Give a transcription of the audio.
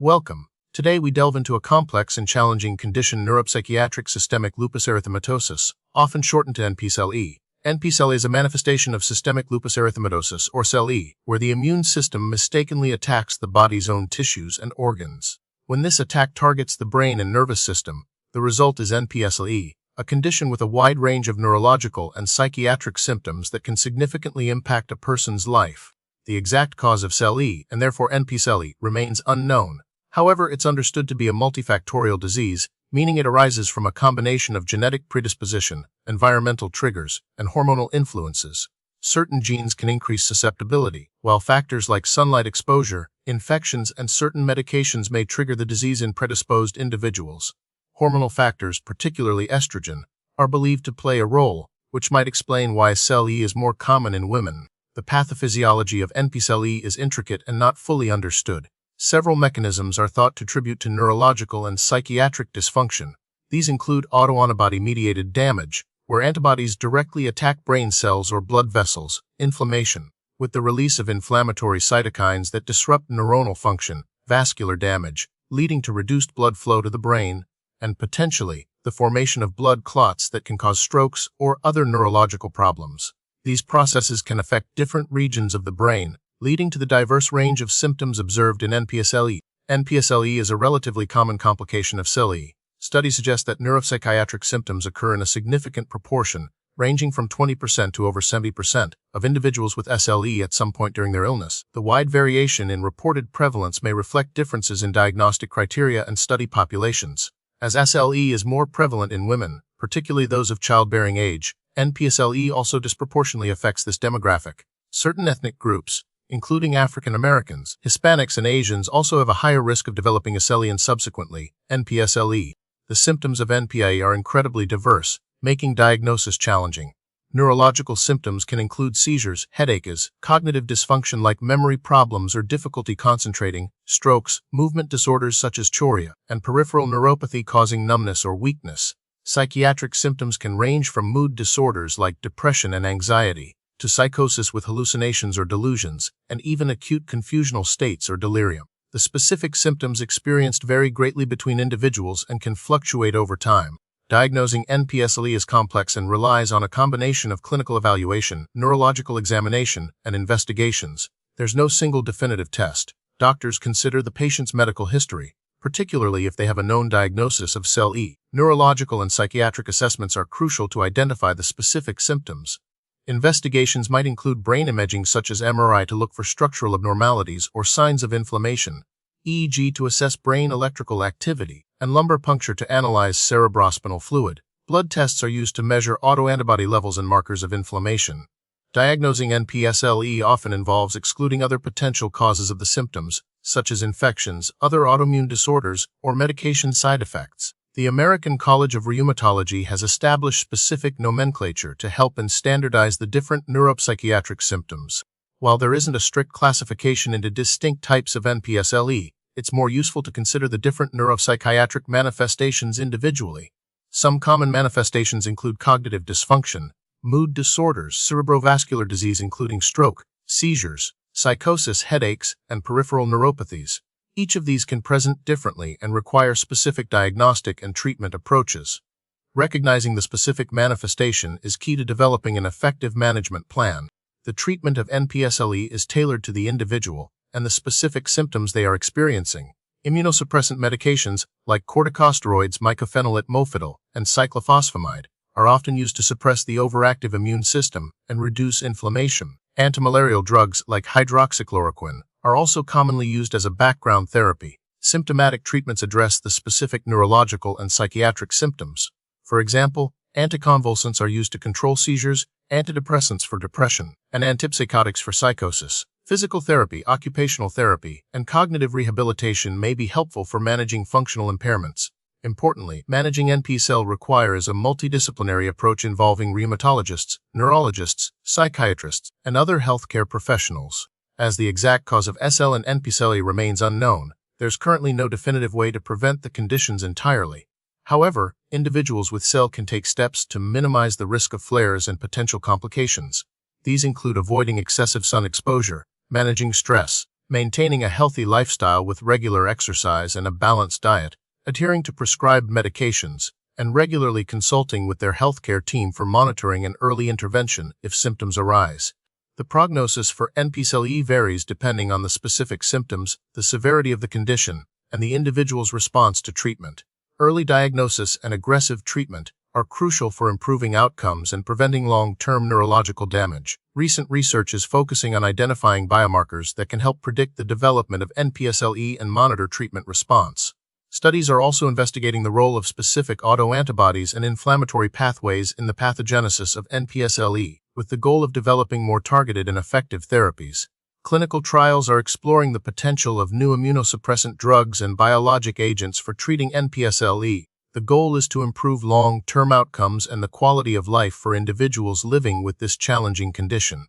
Welcome. Today we delve into a complex and challenging condition, neuropsychiatric systemic lupus erythematosus, often shortened to NPSLE. NPSLE is a manifestation of systemic lupus erythematosus, or SLE, where the immune system mistakenly attacks the body's own tissues and organs. When this attack targets the brain and nervous system, the result is NPSLE, a condition with a wide range of neurological and psychiatric symptoms that can significantly impact a person's life. The exact cause of SLE, and therefore NPSLE, remains unknown. However, it's understood to be a multifactorial disease, meaning it arises from a combination of genetic predisposition, environmental triggers, and hormonal influences. Certain genes can increase susceptibility, while factors like sunlight exposure, infections, and certain medications may trigger the disease in predisposed individuals. Hormonal factors, particularly estrogen, are believed to play a role, which might explain why SLE is more common in women. The pathophysiology of NPSLE is intricate and not fully understood. Several mechanisms are thought to contribute to neurological and psychiatric dysfunction. These include autoantibody-mediated damage, where antibodies directly attack brain cells or blood vessels, inflammation, with the release of inflammatory cytokines that disrupt neuronal function, vascular damage, leading to reduced blood flow to the brain, and potentially the formation of blood clots that can cause strokes or other neurological problems. These processes can affect different regions of the brain, leading to the diverse range of symptoms observed in NPSLE. NPSLE is a relatively common complication of SLE. Studies suggest that neuropsychiatric symptoms occur in a significant proportion, ranging from 20% to over 70% of individuals with SLE at some point during their illness. The wide variation in reported prevalence may reflect differences in diagnostic criteria and study populations. As SLE is more prevalent in women, particularly those of childbearing age, NPSLE also disproportionately affects this demographic. Certain ethnic groups, including African Americans, Hispanics, and Asians, also have a higher risk of developing SLE and subsequently NPSLE. The symptoms of NPSLE are incredibly diverse, making diagnosis challenging. Neurological symptoms can include seizures, headaches, cognitive dysfunction like memory problems or difficulty concentrating, strokes, movement disorders such as chorea, and peripheral neuropathy causing numbness or weakness. Psychiatric symptoms can range from mood disorders like depression and anxiety, to psychosis with hallucinations or delusions, and even acute confusional states or delirium. The specific symptoms experienced vary greatly between individuals and can fluctuate over time. Diagnosing NPSLE is complex and relies on a combination of clinical evaluation, neurological examination, and investigations. There's no single definitive test. Doctors consider the patient's medical history, particularly if they have a known diagnosis of SLE. Neurological and psychiatric assessments are crucial to identify the specific symptoms. Investigations might include brain imaging such as MRI to look for structural abnormalities or signs of inflammation, EEG to assess brain electrical activity, and lumbar puncture to analyze cerebrospinal fluid. Blood tests are used to measure autoantibody levels and markers of inflammation. Diagnosing NPSLE often involves excluding other potential causes of the symptoms, such as infections, other autoimmune disorders, or medication side effects. The American College of Rheumatology has established specific nomenclature to help and standardize the different neuropsychiatric symptoms. While there isn't a strict classification into distinct types of NPSLE, it's more useful to consider the different neuropsychiatric manifestations individually. Some common manifestations include cognitive dysfunction, mood disorders, cerebrovascular disease including stroke, seizures, psychosis, headaches, and peripheral neuropathies. Each of these can present differently and require specific diagnostic and treatment approaches. Recognizing the specific manifestation is key to developing an effective management plan. The treatment of NPSLE is tailored to the individual and the specific symptoms they are experiencing. Immunosuppressant medications like corticosteroids, mycophenolate mofetil, and cyclophosphamide are often used to suppress the overactive immune system and reduce inflammation. Antimalarial drugs like hydroxychloroquine are also commonly used as a background therapy. Symptomatic treatments address the specific neurological and psychiatric symptoms. For example, anticonvulsants are used to control seizures, antidepressants for depression, and antipsychotics for psychosis. Physical therapy, occupational therapy, and cognitive rehabilitation may be helpful for managing functional impairments. Importantly, managing NPSLE requires a multidisciplinary approach involving rheumatologists, neurologists, psychiatrists, and other healthcare professionals. As the exact cause of SL and NPSLE remains unknown, there's currently no definitive way to prevent the conditions entirely. However, individuals with SL can take steps to minimize the risk of flares and potential complications. These include avoiding excessive sun exposure, managing stress, maintaining a healthy lifestyle with regular exercise and a balanced diet, adhering to prescribed medications, and regularly consulting with their healthcare team for monitoring and early intervention if symptoms arise. The prognosis for NPSLE varies depending on the specific symptoms, the severity of the condition, and the individual's response to treatment. Early diagnosis and aggressive treatment are crucial for improving outcomes and preventing long-term neurological damage. Recent research is focusing on identifying biomarkers that can help predict the development of NPSLE and monitor treatment response. Studies are also investigating the role of specific autoantibodies and inflammatory pathways in the pathogenesis of NPSLE, with the goal of developing more targeted and effective therapies. Clinical trials are exploring the potential of new immunosuppressant drugs and biologic agents for treating NPSLE. The goal is to improve long-term outcomes and the quality of life for individuals living with this challenging condition.